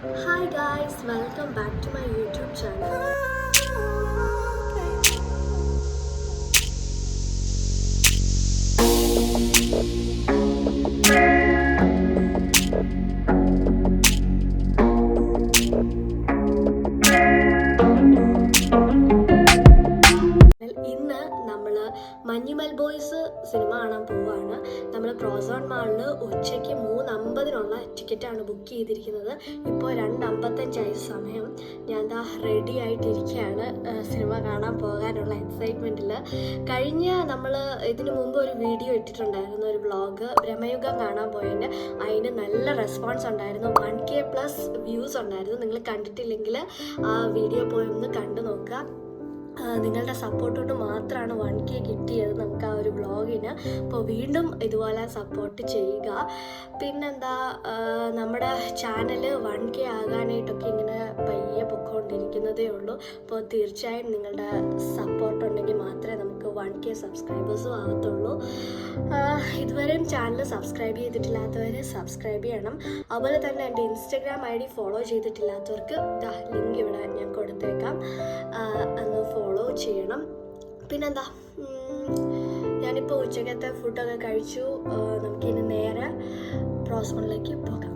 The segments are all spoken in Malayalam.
Hi guys, welcome back to my YouTube channel. ഇന്ന് നമ്മൾ മഞ്ഞുമൽ ബോയ്സ് സിനിമ കാണാൻ പോവുകയാണ്. നമ്മൾ ക്രോസോൺ മാളിൽ ഉച്ചയ്ക്ക് 3:50 ടിക്കറ്റാണ് ബുക്ക് ചെയ്തിരിക്കുന്നത്. ഇപ്പോൾ 2:55 സമയം. ഞാൻ ദാ റെഡി ആയിട്ടിരിക്കുകയാണ് സിനിമ കാണാൻ പോകാനുള്ള എക്സൈറ്റ്മെൻറ്റിൽ. നമ്മൾ ഇതിനു മുമ്പ് ഒരു വീഡിയോ ഇട്ടിട്ടുണ്ടായിരുന്നു, ഒരു വ്ളോഗ് ബ്രഹ്മയുഗം കാണാൻ പോയതിൻ്റെ. അതിന് നല്ല റെസ്പോൺസ് ഉണ്ടായിരുന്നു, 1K+ വ്യൂസ് ഉണ്ടായിരുന്നു. നിങ്ങൾ കണ്ടിട്ടില്ലെങ്കിൽ ആ വീഡിയോ പോയി ഒന്ന് കണ്ടു നോക്കുക. നിങ്ങളുടെ സപ്പോർട്ട് കൊണ്ട് മാത്രമാണ് 1K കിട്ടിയത് നമുക്ക് ആ ഒരു വ്ളോഗിന്. അപ്പോൾ വീണ്ടും ഇതുപോലെ സപ്പോർട്ട് ചെയ്യുക. പിന്നെന്താ, നമ്മുടെ ചാനൽ 1K ആകാനായിട്ടൊക്കെ ഇങ്ങനെ പയ്യെ പൊയ്ക്കൊണ്ടിരിക്കുന്നതേ ഉള്ളൂ. അപ്പോൾ തീർച്ചയായും നിങ്ങളുടെ സപ്പോർട്ട് ഉണ്ടെങ്കിൽ മാത്രമേ നമുക്ക് 1K സബ്സ്ക്രൈബേഴ്സും ആവത്തുള്ളൂ. ഇതുവരെയും ചാനൽ സബ്സ്ക്രൈബ് ചെയ്തിട്ടില്ലാത്തവർ സബ്സ്ക്രൈബ് ചെയ്യണം. അതുപോലെ തന്നെ എൻ്റെ ഇൻസ്റ്റഗ്രാം ID ഫോളോ ചെയ്തിട്ടില്ലാത്തവർക്ക് ലിങ്ക് ഇവിടെ ഞാൻ കൊടുത്തേക്കാം, ഒന്ന് ഫോളോ ചെയ്യണം. പിന്നെന്താ, ഞാനിപ്പോൾ ഉച്ചക്കത്തെ ഫുഡൊക്കെ കഴിച്ചു. നമുക്കിനി നേരെ പ്രോസ്മണിലേക്ക് പോകാം.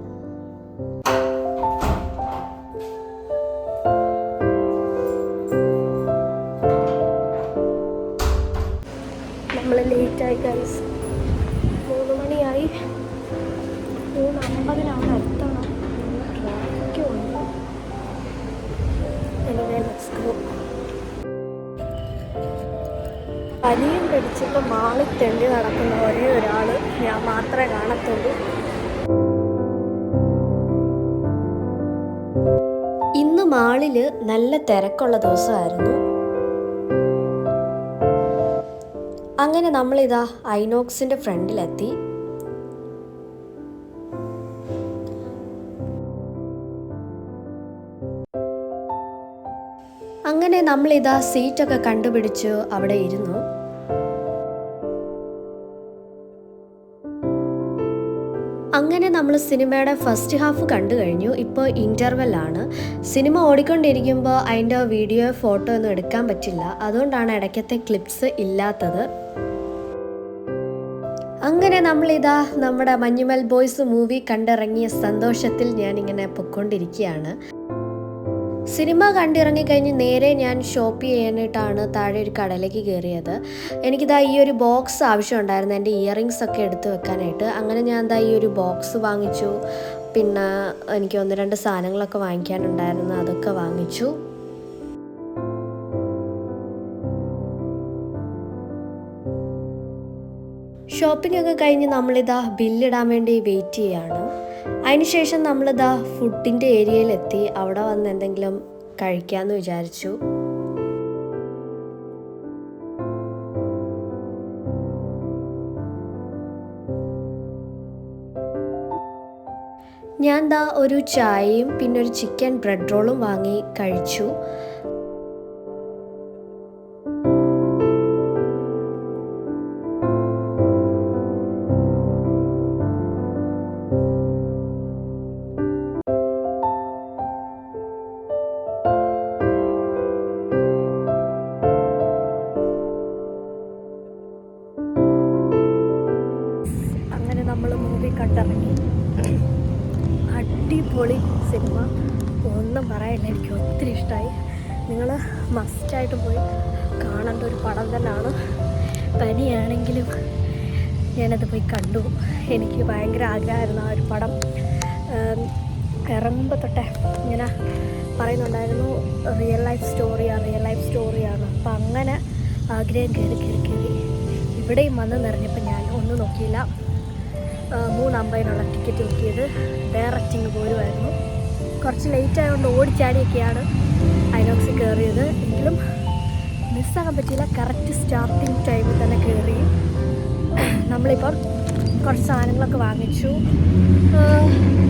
നമ്മൾ ലേറ്റായി ഗൈസ്, 3 മണിയായി. 3:50 അവിടെ എത്തണം. ട്രാഫിക് ഉണ്ട്. Anyway let's go. പനിയും പിടിച്ചിട്ട് മാളിൽ തെണ്ടി നടക്കുന്ന ഒരേ ഒരാൾ ഞാൻ മാത്രമേ കാണത്തുള്ളൂ. ഇന്ന് മാളിൽ നല്ല തിരക്കുള്ള ദിവസമായിരുന്നു. അങ്ങനെ നമ്മളിതാ ഐനോക്സിൻ്റെ ഫ്രണ്ടിലെത്തി. അങ്ങനെ നമ്മളിതാ സീറ്റൊക്കെ കണ്ടുപിടിച്ച് അവിടെ ഇരുന്നു. അങ്ങനെ നമ്മൾ സിനിമയുടെ ഫസ്റ്റ് ഹാഫ് കണ്ടു കഴിഞ്ഞു. ഇപ്പോൾ ഇൻ്റർവെല്ലാണ്. സിനിമ ഓടിക്കൊണ്ടിരിക്കുമ്പോൾ അതിൻ്റെ വീഡിയോ ഫോട്ടോ ഒന്നും എടുക്കാൻ പറ്റില്ല, അതുകൊണ്ടാണ് ഇടയ്ക്കത്തെ ക്ലിപ്സ് ഇല്ലാത്തത്. അങ്ങനെ നമ്മളിതാ നമ്മുടെ മഞ്ഞുമൽ ബോയ്സ് മൂവി കണ്ടിറങ്ങിയ സന്തോഷത്തിൽ ഞാനിങ്ങനെ പൊയ്ക്കൊണ്ടിരിക്കുകയാണ്. സിനിമ കണ്ടിറങ്ങിക്കഴിഞ്ഞ് നേരെ ഞാൻ ഷോപ്പ് ചെയ്യാനായിട്ടാണ് താഴെ ഒരു കടയിലേക്ക് കയറിയത്. എനിക്കിതാ ഈ ഒരു ബോക്സ് ആവശ്യമുണ്ടായിരുന്നു, എൻ്റെ ഇയറിങ്സ് ഒക്കെ എടുത്ത് വെക്കാനായിട്ട്. അങ്ങനെ ഞാൻ ഈ ഒരു ബോക്സ് വാങ്ങിച്ചു. പിന്നെ എനിക്ക് 1-2 സാധനങ്ങളൊക്കെ വാങ്ങിക്കാനുണ്ടായിരുന്നു, അതൊക്കെ വാങ്ങിച്ചു. ഷോപ്പിംഗ് ഒക്കെ കഴിഞ്ഞ് നമ്മളിതാ ബില്ലിടാൻ വേണ്ടി വെയിറ്റ് ചെയ്യാണ്. അതിനുശേഷം നമ്മളിതാ ഫുഡിൻ്റെ ഏരിയയിലെത്തി. അവിടെ വന്ന് എന്തെങ്കിലും കഴിക്കാമെന്ന് വിചാരിച്ചു. ഞാൻ ഒരു ചായയും പിന്നെ ഒരു ചിക്കൻ ബ്രെഡ് റോളും വാങ്ങി കഴിച്ചു. നമ്മൾ മൂവി കണ്ടിറങ്ങി. അടിപൊളി സിനിമ, ഒന്നും പറയാനില്ല. എനിക്ക് ഒത്തിരി ഇഷ്ടമായി. നിങ്ങൾ മസ്റ്റായിട്ട് പോയി കാണേണ്ട ഒരു പടം തന്നെയാണ്. പനിയാണെങ്കിലും ഞാനത് പോയി കണ്ടു. എനിക്ക് ഭയങ്കര ആഗ്രഹമായിരുന്നു ആ ഒരു പടം. ഇറങ്ങുമ്പോൾ തൊട്ടേ ഇങ്ങനെ പറയുന്നുണ്ടായിരുന്നു റിയൽ ലൈഫ് സ്റ്റോറിയാണ്. അപ്പം അങ്ങനെ ആഗ്രഹം കയറി ഇവിടെയും വന്ന് നിറഞ്ഞപ്പോൾ ഞാൻ ഒന്നും നോക്കിയില്ല. 3:50 ടിക്കറ്റ് ബുക്ക് ചെയ്ത് ഡയറക്റ്റിങ് പോരുമായിരുന്നു. കുറച്ച് ലേറ്റ് ആയതുകൊണ്ട് ഓടിച്ചാടിയൊക്കെയാണ് ഐനോക്സിൽ കയറിയത്. എങ്കിലും മിസ്സാകാൻ പറ്റിയില്ല. കറക്റ്റ് സ്റ്റാർട്ടിങ് ടൈമിൽ തന്നെ കയറി. നമ്മളിപ്പം കുറച്ച് സാധനങ്ങളൊക്കെ വാങ്ങിച്ചു.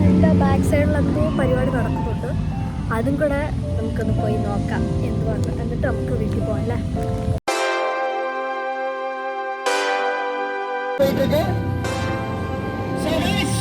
എൻ്റെ ബാക്ക് സൈഡിൽ എന്തോ പരിപാടി നടക്കുന്നുണ്ട്, അതും കൂടെ നമുക്കൊന്ന് പോയി നോക്കാം എന്തുവാണ്. എന്നിട്ട് നമുക്ക് വീട്ടിൽ പോകാം അല്ലേ. So let's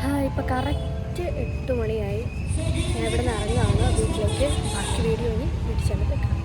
ഇപ്പോൾ കറക്റ്റ് 8 മണിയായി. ഞാൻ ഇവിടെ നിന്ന് ഇറങ്ങുകയാണ് വീട്ടിലേക്ക്. ബാക്കി വീഡിയോ ഇനി വീട്ടിൽ ചെന്നിട്ട് കാണാം.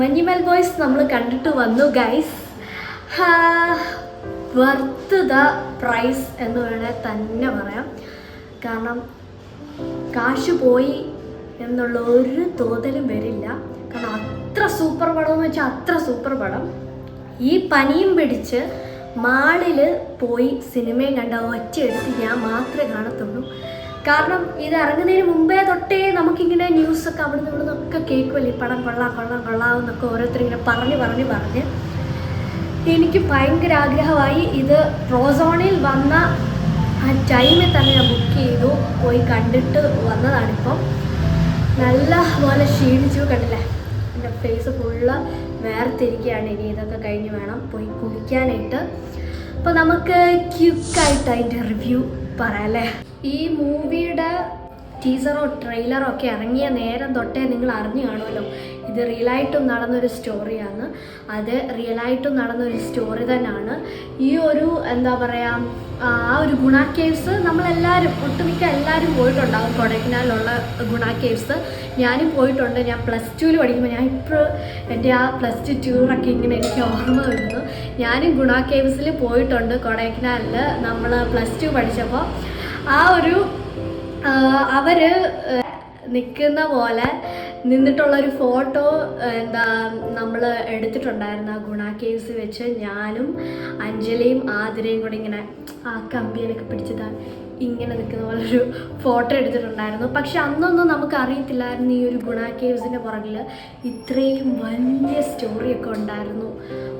മഞ്ഞുമൽ ബോയ്സ് നമ്മൾ കണ്ടിട്ട് വന്നു ഗൈസ്. വർത്ത് ദ പ്രൈസ് എന്ന് വേണേൽ തന്നെ പറയാം. കാരണം കാശ് പോയി എന്നുള്ള ഒരു തോന്നലും വരില്ല. കാരണം അത്ര സൂപ്പർ പടം എന്ന് വെച്ചാൽ അത്ര സൂപ്പർ പടം. ഈ പനിയും പിടിച്ച് മാളിൽ പോയി സിനിമയും കണ്ട ഒറ്റയെടുത്ത് ഞാൻ മാത്രമേ കാണത്തുള്ളൂ. കാരണം ഇത് ഇറങ്ങുന്നതിന് മുമ്പേ തൊട്ടേ നമുക്കിങ്ങനെ ന്യൂസൊക്കെ അവിടുന്ന് ഇവിടെ നിന്നൊക്കെ കേൾക്കുമല്ലോ, ഈ പടം കൊള്ളാമെന്നൊക്കെ ഓരോരുത്തരിങ്ങനെ പറഞ്ഞ് എനിക്ക് ഭയങ്കര ആഗ്രഹമായി. ഇത് പ്രോസോണിൽ വന്ന ആ ടൈമിൽ തന്നെ ഞാൻ ബുക്ക് ചെയ്തു, പോയി കണ്ടിട്ട് വന്നതാണിപ്പം. നല്ല പോലെ ക്ഷീണിച്ചു, കണ്ടില്ലേ എൻ്റെ ഫേസ് ഫുള്ള് വേർതിരിക്കുകയാണ്. ഇനി ഇതൊക്കെ കഴിഞ്ഞ് വേണം പോയി കുളിക്കാനായിട്ട്. അപ്പോൾ നമുക്ക് ക്വിക്കായിട്ട് അതിൻ്റെ റിവ്യൂ പറയാം അല്ലേ. ഈ മൂവിയുടെ ടീസറോ ട്രെയിലറോ ഒക്കെ ഇറങ്ങിയ നേരം തൊട്ടേ നിങ്ങൾ അറിഞ്ഞു കാണുമല്ലോ, ഇത് റിയലായിട്ടും നടന്നൊരു സ്റ്റോറിയാണ്. അത് റിയലായിട്ടും നടന്നൊരു സ്റ്റോറി തന്നെയാണ്. ഈ ഒരു എന്താ പറയുക, ആ ഒരു ഗുണ കേവ്സ് നമ്മളെല്ലാവരും ഒട്ടുമിക്ക എല്ലാവരും പോയിട്ടുണ്ടാകും. കൊടൈക്കനാലിലുള്ള ഗുണ കേവ്സ് ഞാനും പോയിട്ടുണ്ട്. ഞാൻ +2 പഠിക്കുമ്പോൾ, ഞാൻ ഇപ്പോൾ എൻ്റെ ആ +2 ടൂറൊക്കെ ഇങ്ങനെ എനിക്ക് ഓർമ്മ വരുന്നു. ഞാനും ഗുണ കേവ്സിൽ പോയിട്ടുണ്ട് കൊടൈക്കനാലിൽ. നമ്മൾ +2 പഠിച്ചപ്പോൾ ആ ഒരു അവർ നിൽക്കുന്ന പോലെ നിന്നിട്ടുള്ളൊരു ഫോട്ടോ നമ്മൾ എടുത്തിട്ടുണ്ടായിരുന്നു ആ ഗുണ കേവ്സ് വെച്ച്. ഞാനും അഞ്ജലിയും ആതിരയും കൂടി ഇങ്ങനെ ആ കമ്പിയിലൊക്കെ പിടിച്ചിട്ട് ഇങ്ങനെ നിൽക്കുന്ന പോലൊരു ഫോട്ടോ എടുത്തിട്ടുണ്ടായിരുന്നു. പക്ഷെ അന്നൊന്നും നമുക്ക് അറിയത്തില്ലായിരുന്നു ഈ ഒരു ഗുണ കേവ്സിൻ്റെ പുറകിൽ ഇത്രയും വലിയ സ്റ്റോറിയൊക്കെ ഉണ്ടായിരുന്നു.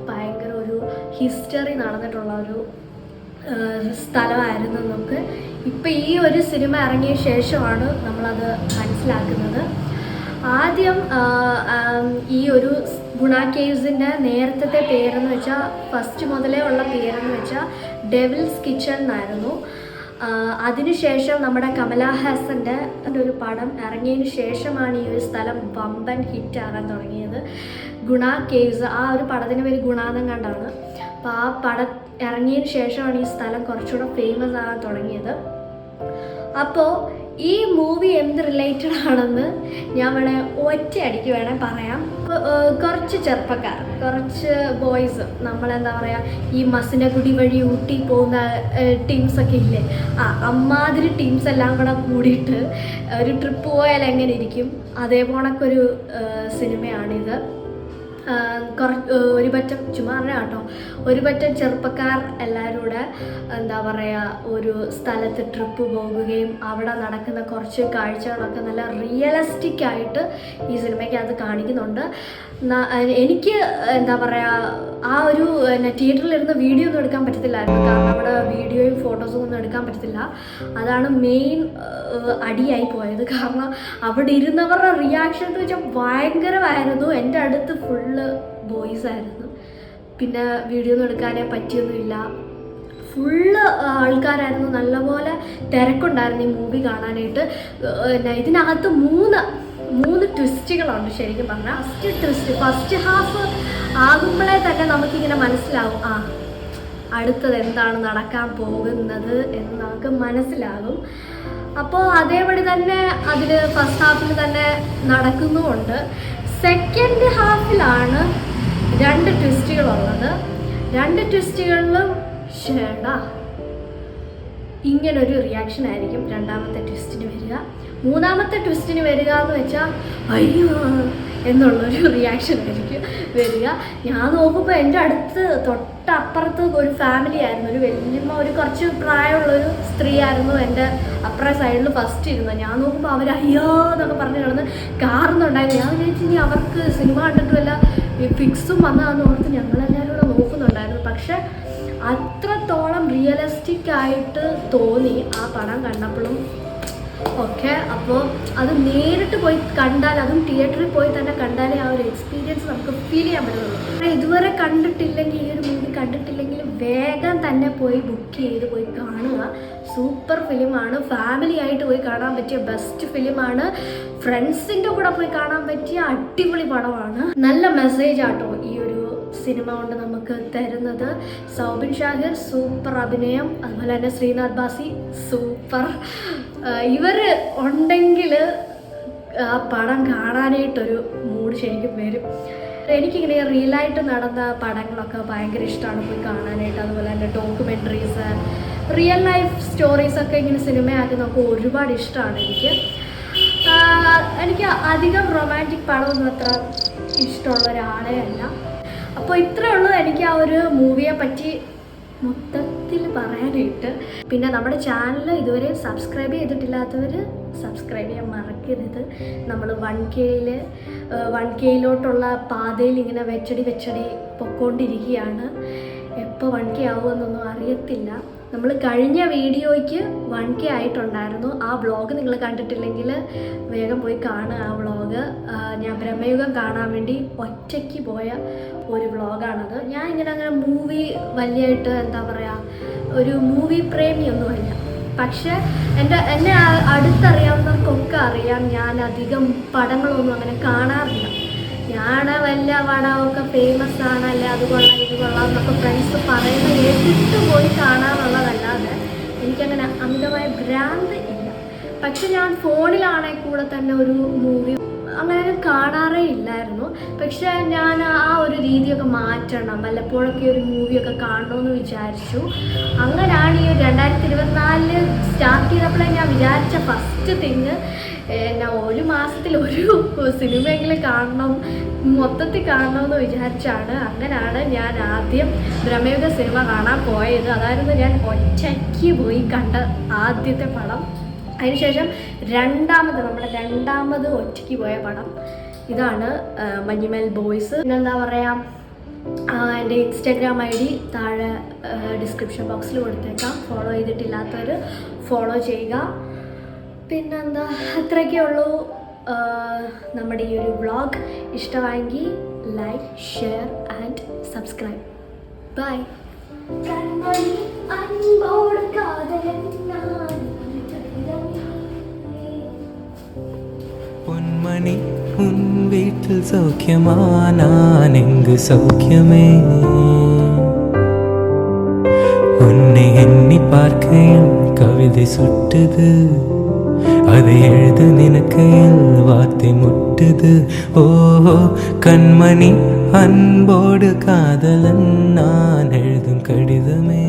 ഭയങ്കര ഒരു ഹിസ്റ്ററി നടന്നിട്ടുള്ള ഒരു സ്ഥലമായിരുന്നു നമുക്ക്. ഇപ്പം ഈ ഒരു സിനിമ ഇറങ്ങിയ ശേഷമാണ് നമ്മളത് മനസ്സിലാക്കുന്നത്. ആദ്യം ഈ ഒരു ഗുണ കേവ്സിൻ്റെ നേരത്തെ പേരെന്ന് വെച്ചാൽ, ഫസ്റ്റ് മുതലേ ഉള്ള പേരെന്ന് വെച്ചാൽ ഡെവിൾസ് കിച്ചൺ എന്നായിരുന്നു. അതിനുശേഷം നമ്മുടെ കമലഹാസൻ്റെ ഒരു പടം ഇറങ്ങിയതിന് ശേഷമാണ് ഈ ഒരു സ്ഥലം വമ്പൻ ഹിറ്റാകാൻ തുടങ്ങിയത്. ഗുണ കേവ്സ്, ആ ഒരു പടത്തിൻ്റെ പേര് ഗുണാനം കണ്ടാണ്. അപ്പോൾ ആ പടം ഇറങ്ങിയതിന് ശേഷമാണ് ഈ സ്ഥലം കുറച്ചുകൂടെ ഫേമസ് ആകാൻ തുടങ്ങിയത്. അപ്പോൾ ഈ മൂവി എന്ത് റിലേറ്റഡ് ആണെന്ന് ഞാൻ ഒറ്റയടിക്ക് പറയാം. കുറച്ച് ചെറുപ്പക്കാർ, കുറച്ച് ബോയ്സ്, നമ്മളെന്താ പറയുക, ഈ മസിനഗുഡി വഴി ഊട്ടി പോകുന്ന ടീംസൊക്കെ ഇല്ലേ, അമ്മാതിരി ടീംസ് എല്ലാം കൂടെ കൂടിയിട്ട് ഒരു ട്രിപ്പ് പോയാൽ എങ്ങനെ ഇരിക്കും, അതേപോണക്കൊരു സിനിമയാണിത്. ഒരു പറ്റം ചുമ്മാ കേട്ടോ, ഒരു പറ്റം ചെറുപ്പക്കാർ എല്ലാവരും കൂടെ എന്താ പറയുക ഒരു സ്ഥലത്ത് ട്രിപ്പ് പോകുകയും അവിടെ നടക്കുന്ന കുറച്ച് കാഴ്ചകളൊക്കെ നല്ല റിയലിസ്റ്റിക് ആയിട്ട് ഈ സിനിമയ്ക്കകത്ത് കാണിക്കുന്നുണ്ട്. എനിക്ക് എന്താ പറയുക ആ ഒരു തിയേറ്ററിലിരുന്ന് വീഡിയോ ഒന്നും എടുക്കാൻ പറ്റത്തില്ലായിരുന്നു. കാരണം അവിടെ വീഡിയോയും ഫോട്ടോസും ഒന്നും എടുക്കാൻ പറ്റത്തില്ല. അതാണ് മെയിൻ അടിയായി പോയത്. കാരണം അവിടെ ഇരുന്നവരുടെ റിയാക്ഷൻ എന്ന് വെച്ചാൽ ഭയങ്കരമായിരുന്നു. എൻ്റെ അടുത്ത് ഫുള്ള് ബോയ്സ് ആയിരുന്നു. പിന്നെ വീഡിയോ ഒന്നും എടുക്കാനേ പറ്റിയൊന്നുമില്ല. ഫുള്ള് ആൾക്കാരായിരുന്നു. നല്ലപോലെ തിരക്കുണ്ടായിരുന്നു ഈ മൂവി കാണാനായിട്ട്. ഇതിനകത്ത് മൂന്ന് ട്വിസ്റ്റുകളുണ്ട് ശരിക്കും പറഞ്ഞാൽ. ഫസ്റ്റ് ഹാഫ് ആകുമ്പോഴേ തന്നെ നമുക്കിങ്ങനെ മനസ്സിലാവും അടുത്തത് എന്താണ് നടക്കാൻ പോകുന്നത് എന്ന് നമുക്ക് മനസ്സിലാകും. അപ്പോൾ അതേപടി തന്നെ അതിൽ ഫസ്റ്റ് ഹാഫിൽ തന്നെ നടക്കുന്നുമുണ്ട്. സെക്കൻഡ് ഹാഫിലാണ് 2 ട്വിസ്റ്റുകളുള്ളത്. 2 ട്വിസ്റ്റുകളിലും ഇങ്ങനൊരു റിയാക്ഷൻ ആയിരിക്കും രണ്ടാമത്തെ ട്വിസ്റ്റിന് വരിക. മൂന്നാമത്തെ ട്വിസ്റ്റിന് വരിക എന്ന് വെച്ചാൽ അയ്യോ എന്നുള്ളൊരു റിയാക്ഷൻ ആയിരിക്കും വരിക. ഞാൻ നോക്കുമ്പോൾ എൻ്റെ അടുത്ത് തൊട്ടപ്പുറത്ത് ഒരു ഫാമിലി ആയിരുന്നു, ഒരു വല്യമ്മ, ഒരു കുറച്ച് പ്രായമുള്ളൊരു സ്ത്രീ ആയിരുന്നു എൻ്റെ അപ്പുറ സൈഡിൽ ഫസ്റ്റ് ഇരുന്നത്. ഞാൻ നോക്കുമ്പോൾ അവർ അയ്യോ എന്നൊക്കെ പറഞ്ഞ് കിടന്ന് കാറുന്നുണ്ടായിരുന്നു. ഞാൻ വിചാരിച്ചു ഇനി അവർക്ക് സിനിമ കണ്ടിട്ട് വല്ല ഫിക്സും വന്നതാണെന്ന് ഓർത്ത് ഞങ്ങളെല്ലാവരും കൂടെ നോക്കുന്നുണ്ടായിരുന്നു. പക്ഷെ അത്രത്തോളം റിയലിസ്റ്റിക് ആയിട്ട് തോന്നി ആ പടം കണ്ടപ്പോഴും ഒക്കെ. അപ്പോൾ അത് നേരിട്ട് പോയി കണ്ടാൽ, അതും തിയേറ്ററിൽ പോയി തന്നെ കണ്ടാലേ ആ ഒരു എക്സ്പീരിയൻസ് നമുക്ക് ഫീൽ ചെയ്യാൻ പറ്റുള്ളൂ. ഇതുവരെ കണ്ടിട്ടില്ലെങ്കിൽ, ഈ ഒരു മൂവി കണ്ടിട്ടില്ലെങ്കിൽ വേഗം തന്നെ പോയി ബുക്ക് ചെയ്ത് പോയി കാണുക. സൂപ്പർ ഫിലിമാണ്. ഫാമിലി ആയിട്ട് പോയി കാണാൻ പറ്റിയ ബെസ്റ്റ് ഫിലിമാണ്. ഫ്രണ്ട്സിൻ്റെ കൂടെ പോയി കാണാൻ പറ്റിയ അടിപൊളി പടമാണ്. നല്ല മെസ്സേജ് ആട്ടോ ഈ ഒരു സിനിമ കൊണ്ട് നമുക്ക് തരുന്നത്. സൗബിൻ ഷാഹിർ സൂപ്പർ അഭിനയം, അതുപോലെ തന്നെ ശ്രീനാഥ് ബാസി സൂപ്പർ. ഇവർ ഉണ്ടെങ്കിൽ ആ പടം കാണാനായിട്ടൊരു മൂഡ് ശരിക്കും വരും. എനിക്കിങ്ങനെ റിയലായിട്ട് നടന്ന പടങ്ങളൊക്കെ ഭയങ്കര ഇഷ്ടമാണ് പോയി കാണാനായിട്ട്. അതുപോലെ തന്നെ ഡോക്യുമെൻ്ററീസ്, റിയൽ ലൈഫ് സ്റ്റോറീസൊക്കെ ഇങ്ങനെ സിനിമയാക്കി നമുക്ക് ഒരുപാട് ഇഷ്ടമാണ്. എനിക്ക് അധികം റൊമാൻറ്റിക് പടമൊന്നും അത്ര ഇഷ്ടമുള്ള ഒരാളെ അല്ല. അപ്പോൾ ഇത്രയേ ഉള്ളൂ എനിക്ക് ആ ഒരു മൂവിയെ പറ്റി മൊത്തത്തിൽ പറയാനായിട്ട്. പിന്നെ നമ്മുടെ ചാനൽ ഇതുവരെ സബ്സ്ക്രൈബ് ചെയ്തിട്ടില്ലാത്തവർ സബ്സ്ക്രൈബ് ചെയ്യാൻ മറക്കരുത്. നമ്മൾ 1K പാതയിൽ ഇങ്ങനെ വെച്ചടി പൊക്കോണ്ടിരിക്കുകയാണ്. എപ്പോൾ 1K ആവുമെന്നൊന്നും അറിയത്തില്ല. നമ്മൾ കഴിഞ്ഞ വീഡിയോയ്ക്ക് 1K ആയിട്ടുണ്ടായിരുന്നു. ആ വ്ളോഗ് നിങ്ങൾ കണ്ടിട്ടില്ലെങ്കിൽ വേഗം പോയി കാണുക. ആ വ്ളോഗ് ഞാൻ ബ്രഹ്മയുഗം കാണാൻ വേണ്ടി ഒറ്റയ്ക്ക് പോയ ഒരു വ്ളോഗാണത്. ഞാൻ അങ്ങനെ മൂവി വലിയായിട്ട് എന്താ പറയുക, ഒരു മൂവി പ്രേമിയൊന്നുമല്ല. പക്ഷേ എന്നെ അടുത്തറിയാവുന്നവർക്കൊക്കെ അറിയാം ഞാൻ അധികം പടങ്ങളൊന്നും അങ്ങനെ കാണാറില്ല. ഞാൻ വല്ല പടമൊക്കെ ഫേമസ് ആണല്ലേ, അത് കൊള്ളാം ഇത് കൊള്ളാം എന്നൊക്കെ ഫ്രണ്ട്സ് പറയുന്നത് കേട്ടിട്ട് പോയി കാണാറുള്ളതല്ലാതെ എനിക്കങ്ങനെ അമിതമായ ഭ്രാന്ത് ഇല്ല. പക്ഷെ ഞാൻ ഫോണിലാണെങ്കിൽ കൂടെ തന്നെ ഒരു മൂവി അങ്ങനെ കാണാറേ ഇല്ലായിരുന്നു. പക്ഷെ ഞാൻ ആ ഒരു രീതിയൊക്കെ മാറ്റണം, വല്ലപ്പോഴൊക്കെ ഒരു മൂവിയൊക്കെ കാണണമെന്ന് വിചാരിച്ചു. അങ്ങനെയാണ് ഈ 2024 സ്റ്റാർട്ട് ചെയ്തപ്പോഴേ ഞാൻ വിചാരിച്ച ഫസ്റ്റ് തിങ് ഞാൻ ഒരു മാസത്തിൽ ഒരു സിനിമയെങ്കിലും കാണണം, മൊത്തത്തിൽ കാണണമെന്ന് വിചാരിച്ചാണ്. അങ്ങനെയാണ് ഞാൻ ആദ്യം ബ്രഹ്മയുഗ സിനിമ കാണാൻ പോയത്. അതായിരുന്നു ഞാൻ ഒറ്റയ്ക്ക് പോയി കണ്ട ആദ്യത്തെ പടം. അതിനുശേഷം നമ്മുടെ രണ്ടാമത് ഒറ്റയ്ക്ക് പോയ പടം ഇതാണ്, മഞ്ഞുമൽ ബോയ്സ്. പിന്നെന്താ പറയുക, എൻ്റെ ഇൻസ്റ്റാഗ്രാം ID താഴെ ഡിസ്ക്രിപ്ഷൻ ബോക്സിൽ കൊടുത്തേക്കാം. ഫോളോ ചെയ്തിട്ടില്ലാത്തവർ ഫോളോ ചെയ്യുക. പിന്നെന്താ, അത്രയൊക്കെ ഉള്ളൂ. നമ്മുടെ ഈ ഒരു വ്ളോഗ് ഇഷ്ടമായെങ്കിൽ like, share and subscribe. Bye. Ponmani உன் வீட்டில் சௌக்கியமா, நான் எங்கு சௌக்கியமே. உன்னை எண்ணி பார்க்கையில் கவிதை சுட்டுது, அதை எழுத நினைக்கையில் வார்த்தை முட்டுது. ஓஹோ கண்மணி, அன்போடு காதலன் நான் எழுதும் கடிதமே.